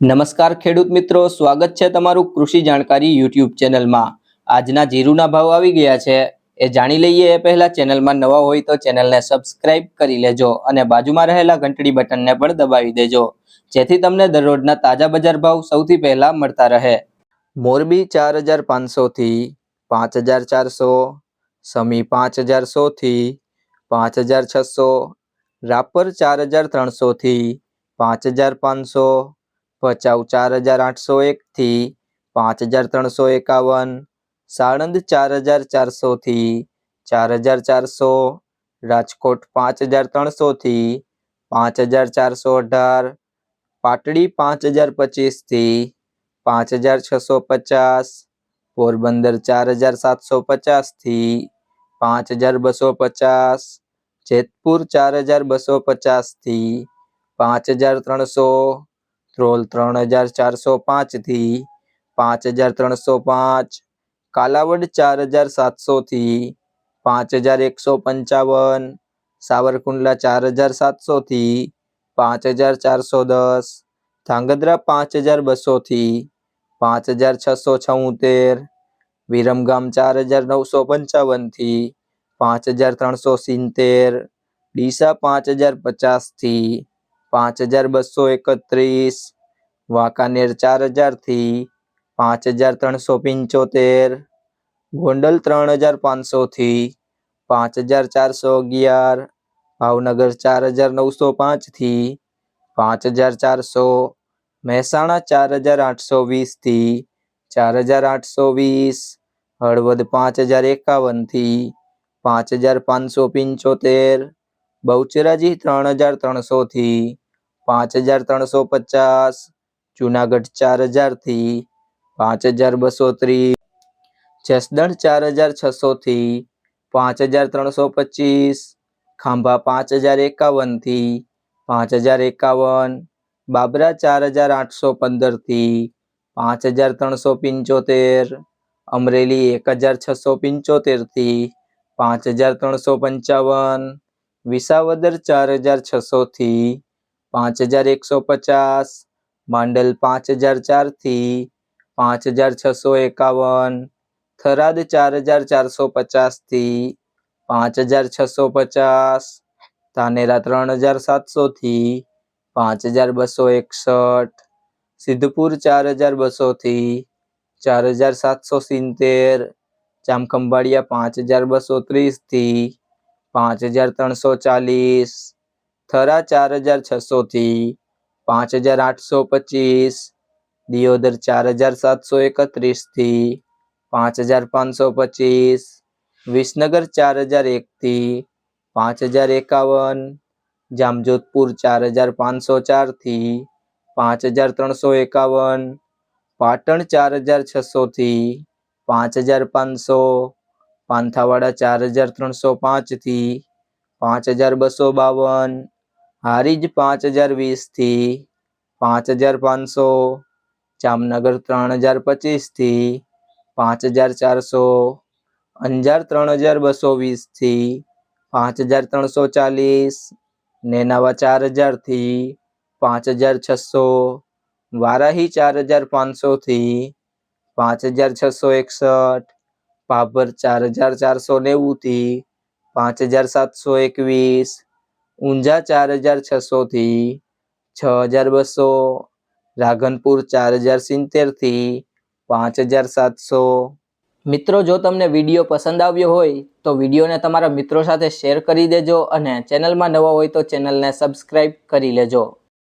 નમસ્કાર ખેડૂત મિત્રો, સ્વાગત છે તમારું કૃષિ જાણકારી યુટ્યુબ ચેનલમાં। આજના જીરુના ભાવ આવી ગયા છે એ જાણી લઈએ એ પહેલા ચેનલમાં નવા હોય તો ચેનલને સબસ્ક્રાઇબ કરી લેજો અને બાજુમાં રહેલા ઘંટડી બટનને પણ દબાવી દેજો જેથી તમને દરરોજના તાજા બજાર ભાવ સૌથી પહેલા મળતા રહે। મોરબી 4500 થી 5400, સમી 5100 થી 5600, રાપર 4300 થી 5500, ભચાઉ 4801 થી 5351, સાણંદ 4400 થી 4400, રાજકોટ 5300 થી 5418, પાટડી 5025 થી 5650, પોરબંદર 4750 થી 5250, જેતપુર 4250 થી 5300, ધ્રોલ 3405 થી 5305, કાલાવડ 4700 થી 5155, સાવરકુંડલા 4700 થી 5410, ધાંગધ્રા 5200 થી 5676, વિરમગામ 4955 થી 5370, ડીસા 5050 થી 5231, વાંકાનેર 4000 થી 5375, ગોંડલ 3500 થી 5411, ભાવનગર 4905 થી 5400, મહેસાણા 4820 થી 4820, હળવદ 5051 થી 5575, બહુચરાજી 3300 થી 5350, જુનાગઢ 4000 થી 5230, જસદણ 4600 થી 5325, ખાંભા 5051 થી 5051, બાબરા 4815 થી 5375, અમરેલી 1675 થી 5355, વિસાવદર 4600 થી 5150, માંડલ 5004 થી 5651, થરાદ 4450 થી 5650, ધાનેરા 3700 થી 5261, સિદ્ધપુર 4200 થી 4770, જામખંભાળિયા 5230 થી 5340, થરા 4600 થી 5825, દિયોદર 4731 થી 5525, વિસનગર 4001 થી 5051, જામજોધપુર 4504 થી 5351, પાટણ 4600 થી 5500, પાંથાવાડા 4305 થી 5252, હારીજ 5020 થી 5500, જામનગર 3025 થી 5400, અંજાર 3220 થી 5340, નેનાવા 4000 થી 5600, વારાહી 4500 થી 5661, ભાભર 4490 થી 5721, ઊંઝા 4600 થી 6200, રાધનપુર 4070 થી 5700। મિત્રો, જો તમને વિડીયો પસંદ આવ્યો હોય તો વિડીયોને તમારા મિત્રો સાથે શેર કરી દેજો અને ચેનલમાં નવા હોય તો ચેનલને સબસ્ક્રાઇબ કરી લેજો।